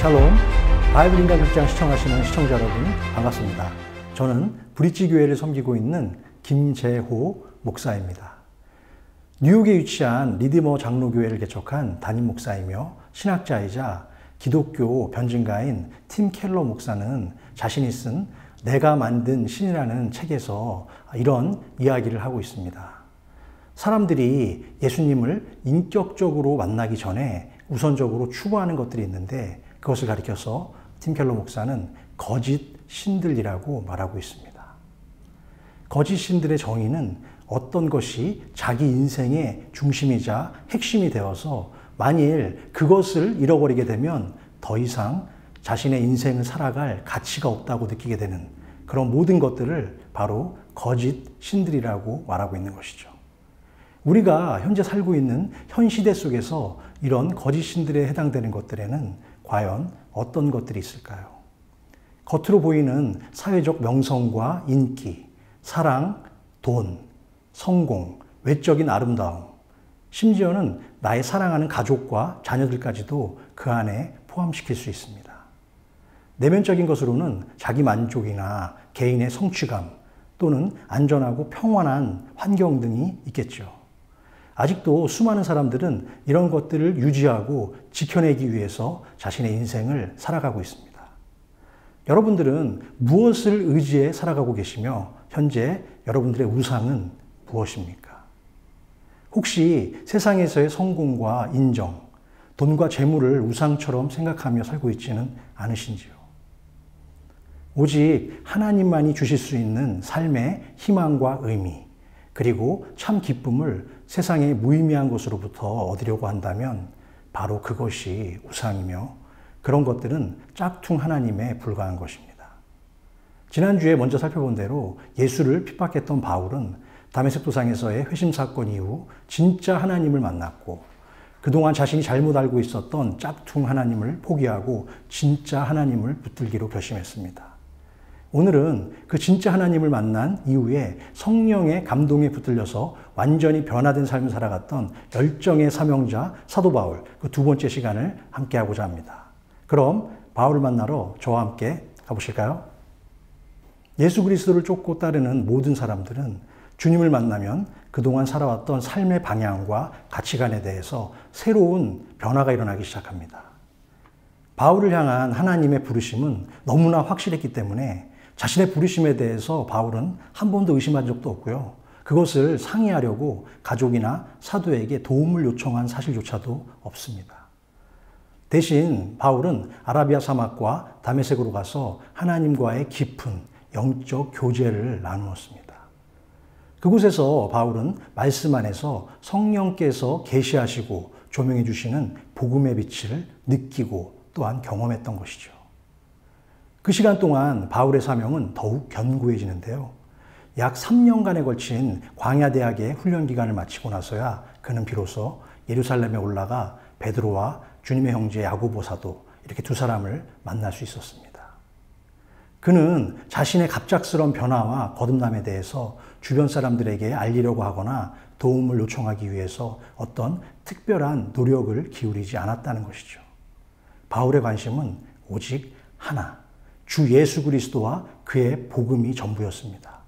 샬롬, 바이블 인간극장 시청하시는 시청자 여러분 반갑습니다. 저는 브릿지 교회를 섬기고 있는 김재호 목사입니다. 뉴욕에 위치한 리디머 장로교회를 개척한 담임 목사이며 신학자이자 기독교 변증가인 팀 켈러 목사는 자신이 쓴 내가 만든 신이라는 책에서 이런 이야기를 하고 있습니다. 사람들이 예수님을 인격적으로 만나기 전에 우선적으로 추구하는 것들이 있는데 그것을 가리켜서 팀 켈러 목사는 거짓 신들이라고 말하고 있습니다. 거짓 신들의 정의는 어떤 것이 자기 인생의 중심이자 핵심이 되어서 만일 그것을 잃어버리게 되면 더 이상 자신의 인생을 살아갈 가치가 없다고 느끼게 되는 그런 모든 것들을 바로 거짓 신들이라고 말하고 있는 것이죠. 우리가 현재 살고 있는 현 시대 속에서 이런 거짓 신들에 해당되는 것들에는 과연 어떤 것들이 있을까요? 겉으로 보이는 사회적 명성과 인기, 사랑, 돈, 성공, 외적인 아름다움, 심지어는 나의 사랑하는 가족과 자녀들까지도 그 안에 포함시킬 수 있습니다. 내면적인 것으로는 자기 만족이나 개인의 성취감 또는 안전하고 평안한 환경 등이 있겠죠. 아직도 수많은 사람들은 이런 것들을 유지하고 지켜내기 위해서 자신의 인생을 살아가고 있습니다. 여러분들은 무엇을 의지해 살아가고 계시며 현재 여러분들의 우상은 무엇입니까? 혹시 세상에서의 성공과 인정, 돈과 재물을 우상처럼 생각하며 살고 있지는 않으신지요? 오직 하나님만이 주실 수 있는 삶의 희망과 의미, 그리고 참 기쁨을 세상의 무의미한 것으로부터 얻으려고 한다면 바로 그것이 우상이며 그런 것들은 짝퉁 하나님에 불과한 것입니다. 지난주에 먼저 살펴본 대로 예수를 핍박했던 바울은 다메섹 도상에서의 회심 사건 이후 진짜 하나님을 만났고 그동안 자신이 잘못 알고 있었던 짝퉁 하나님을 포기하고 진짜 하나님을 붙들기로 결심했습니다. 오늘은 그 진짜 하나님을 만난 이후에 성령의 감동에 붙들려서 완전히 변화된 삶을 살아갔던 열정의 사명자 사도 바울 그 두 번째 시간을 함께 하고자 합니다. 그럼 바울을 만나러 저와 함께 가보실까요? 예수 그리스도를 쫓고 따르는 모든 사람들은 주님을 만나면 그동안 살아왔던 삶의 방향과 가치관에 대해서 새로운 변화가 일어나기 시작합니다. 바울을 향한 하나님의 부르심은 너무나 확실했기 때문에 자신의 부르심에 대해서 바울은 한 번도 의심한 적도 없고요. 그것을 상의하려고 가족이나 사도에게 도움을 요청한 사실조차도 없습니다. 대신 바울은 아라비아 사막과 다메섹으로 가서 하나님과의 깊은 영적 교제를 나누었습니다. 그곳에서 바울은 말씀 안에서 성령께서 계시하시고 조명해 주시는 복음의 빛을 느끼고 또한 경험했던 것이죠. 그 시간 동안 바울의 사명은 더욱 견고해지는데요. 약 3년간에 걸친 광야대학의 훈련기간을 마치고 나서야 그는 비로소 예루살렘에 올라가 베드로와 주님의 형제 야고보 사도 이렇게 두 사람을 만날 수 있었습니다. 그는 자신의 갑작스러운 변화와 거듭남에 대해서 주변 사람들에게 알리려고 하거나 도움을 요청하기 위해서 어떤 특별한 노력을 기울이지 않았다는 것이죠. 바울의 관심은 오직 하나, 주 예수 그리스도와 그의 복음이 전부였습니다.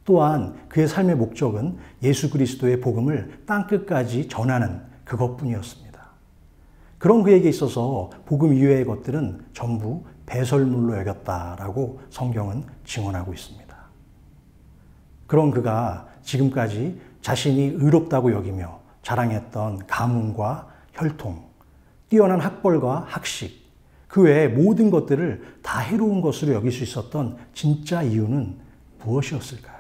또한 그의 삶의 목적은 예수 그리스도의 복음을 땅끝까지 전하는 그것뿐이었습니다. 그런 그에게 있어서 복음 이외의 것들은 전부 배설물로 여겼다라고 성경은 증언하고 있습니다. 그런 그가 지금까지 자신이 의롭다고 여기며 자랑했던 가문과 혈통, 뛰어난 학벌과 학식, 그 외의 모든 것들을 다 해로운 것으로 여길 수 있었던 진짜 이유는 무엇이었을까요?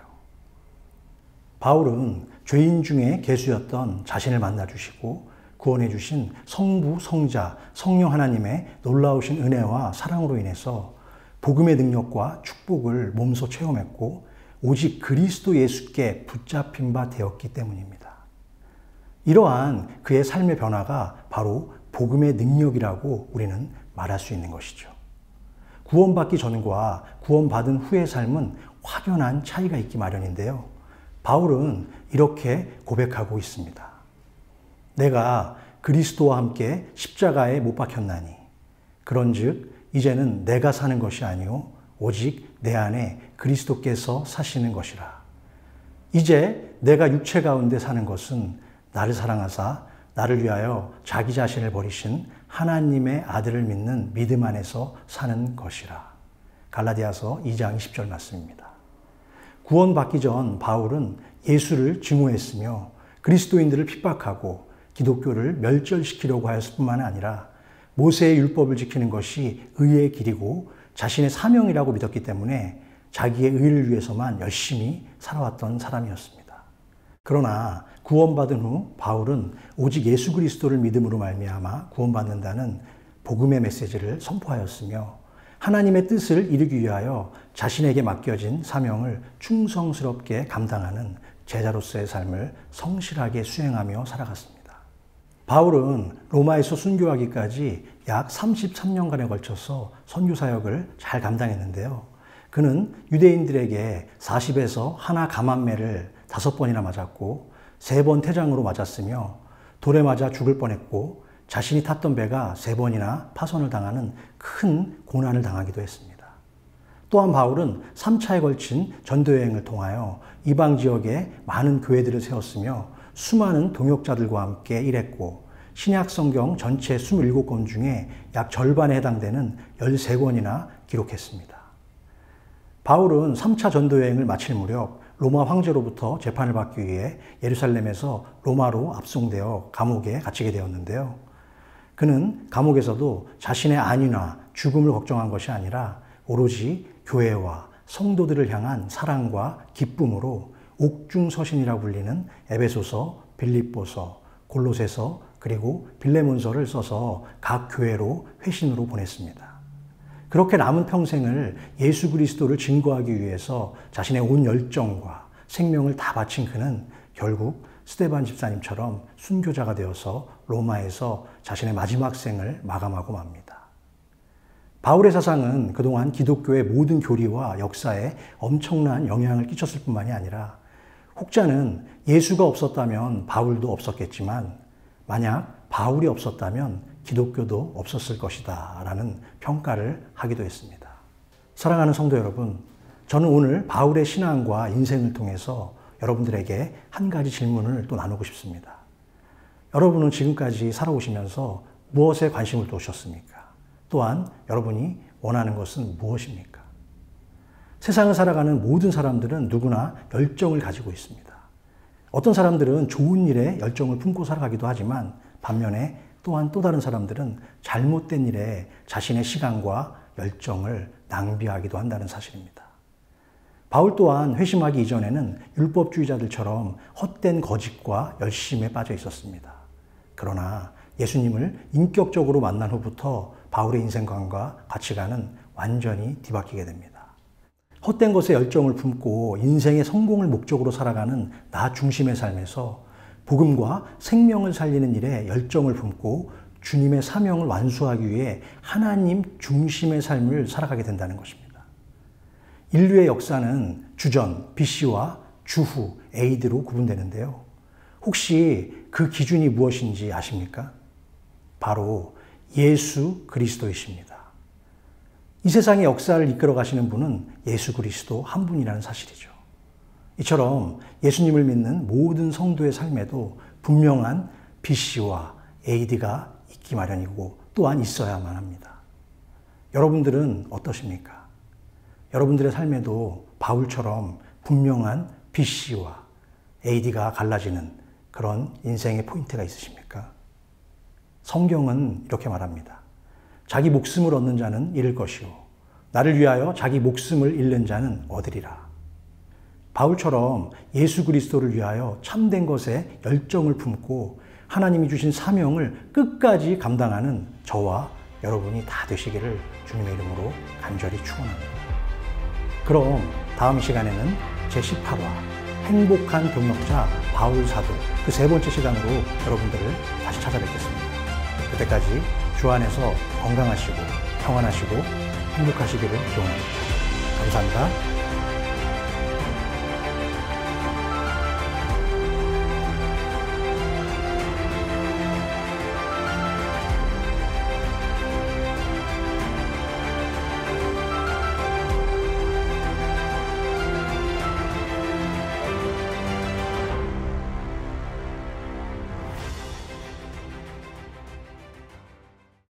바울은 죄인 중에 괴수였던 자신을 만나주시고 구원해 주신 성부, 성자, 성령 하나님의 놀라우신 은혜와 사랑으로 인해서 복음의 능력과 축복을 몸소 체험했고 오직 그리스도 예수께 붙잡힌 바 되었기 때문입니다. 이러한 그의 삶의 변화가 바로 복음의 능력이라고 우리는 말할 수 있는 것이죠. 구원받기 전과 구원받은 후의 삶은 확연한 차이가 있기 마련인데요. 바울은 이렇게 고백하고 있습니다. 내가 그리스도와 함께 십자가에 못 박혔나니 그런즉 이제는 내가 사는 것이 아니요 오직 내 안에 그리스도께서 사시는 것이라. 이제 내가 육체 가운데 사는 것은 나를 사랑하사 나를 위하여 자기 자신을 버리신 하나님의 아들을 믿는 믿음 안에서 사는 것이라. 갈라디아서 2장 20절 말씀입니다. 구원받기 전 바울은 예수를 증오했으며 그리스도인들을 핍박하고 기독교를 멸절시키려고 하였을 뿐만 아니라 모세의 율법을 지키는 것이 의의 길이고 자신의 사명이라고 믿었기 때문에 자기의 의를 위해서만 열심히 살아왔던 사람이었습니다. 그러나 구원받은 후 바울은 오직 예수 그리스도를 믿음으로 말미암아 구원받는다는 복음의 메시지를 선포하였으며 하나님의 뜻을 이루기 위하여 자신에게 맡겨진 사명을 충성스럽게 감당하는 제자로서의 삶을 성실하게 수행하며 살아갔습니다. 바울은 로마에서 순교하기까지 약 33년간에 걸쳐서 선교 사역을 잘 감당했는데요. 그는 유대인들에게 40에서 하나 감한매를 5번이나 맞았고 3번 태장으로 맞았으며 돌에 맞아 죽을 뻔했고 자신이 탔던 배가 3번이나 파손을 당하는 큰 고난을 당하기도 했습니다. 또한 바울은 3차에 걸친 전도여행을 통하여 이방 지역에 많은 교회들을 세웠으며 수많은 동역자들과 함께 일했고 신약 성경 전체 27권 중에 약 절반에 해당되는 13권이나 기록했습니다. 바울은 3차 전도여행을 마칠 무렵 로마 황제로부터 재판을 받기 위해 예루살렘에서 로마로 압송되어 감옥에 갇히게 되었는데요. 그는 감옥에서도 자신의 안위나 죽음을 걱정한 것이 아니라 오로지 교회와 성도들을 향한 사랑과 기쁨으로 옥중서신이라고 불리는 에베소서, 빌립보서, 골로새서 그리고 빌레몬서를 써서 각 교회로 회신으로 보냈습니다. 그렇게 남은 평생을 예수 그리스도를 증거하기 위해서 자신의 온 열정과 생명을 다 바친 그는 결국 스데반 집사님처럼 순교자가 되어서 로마에서 자신의 마지막 생을 마감하고 맙니다. 바울의 사상은 그동안 기독교의 모든 교리와 역사에 엄청난 영향을 끼쳤을 뿐만이 아니라 혹자는 예수가 없었다면 바울도 없었겠지만 만약 바울이 없었다면 기독교도 없었을 것이다 라는 평가를 하기도 했습니다. 사랑하는 성도 여러분, 저는 오늘 바울의 신앙과 인생을 통해서 여러분들에게 한 가지 질문을 또 나누고 싶습니다. 여러분은 지금까지 살아오시면서 무엇에 관심을 두셨습니까? 또한 여러분이 원하는 것은 무엇입니까? 세상을 살아가는 모든 사람들은 누구나 열정을 가지고 있습니다. 어떤 사람들은 좋은 일에 열정을 품고 살아가기도 하지만 반면에 또한 또 다른 사람들은 잘못된 일에 자신의 시간과 열정을 낭비하기도 한다는 사실입니다. 바울 또한 회심하기 이전에는 율법주의자들처럼 헛된 거짓과 열심에 빠져 있었습니다. 그러나 예수님을 인격적으로 만난 후부터 바울의 인생관과 가치관은 완전히 뒤바뀌게 됩니다. 헛된 것에 열정을 품고 인생의 성공을 목적으로 살아가는 나 중심의 삶에서 복음과 생명을 살리는 일에 열정을 품고 주님의 사명을 완수하기 위해 하나님 중심의 삶을 살아가게 된다는 것입니다. 인류의 역사는 주전 BC와 주후 AD로 구분되는데요. 혹시 그 기준이 무엇인지 아십니까? 바로 예수 그리스도이십니다. 이 세상의 역사를 이끌어 가시는 분은 예수 그리스도 한 분이라는 사실이죠. 이처럼 예수님을 믿는 모든 성도의 삶에도 분명한 BC와 AD가 있기 마련이고 또한 있어야만 합니다. 여러분들은 어떠십니까? 여러분들의 삶에도 바울처럼 분명한 BC와 AD가 갈라지는 그런 인생의 포인트가 있으십니까? 성경은 이렇게 말합니다. 자기 목숨을 얻는 자는 잃을 것이요 나를 위하여 자기 목숨을 잃는 자는 얻으리라. 바울처럼 예수 그리스도를 위하여 참된 것에 열정을 품고 하나님이 주신 사명을 끝까지 감당하는 저와 여러분이 다 되시기를 주님의 이름으로 간절히 축원합니다. 그럼 다음 시간에는 제18화 행복한 동역자 바울 사도 그 3번째 시간으로 여러분들을 다시 찾아뵙겠습니다. 그때까지 주 안에서 건강하시고 평안하시고 행복하시기를 기원합니다. 감사합니다.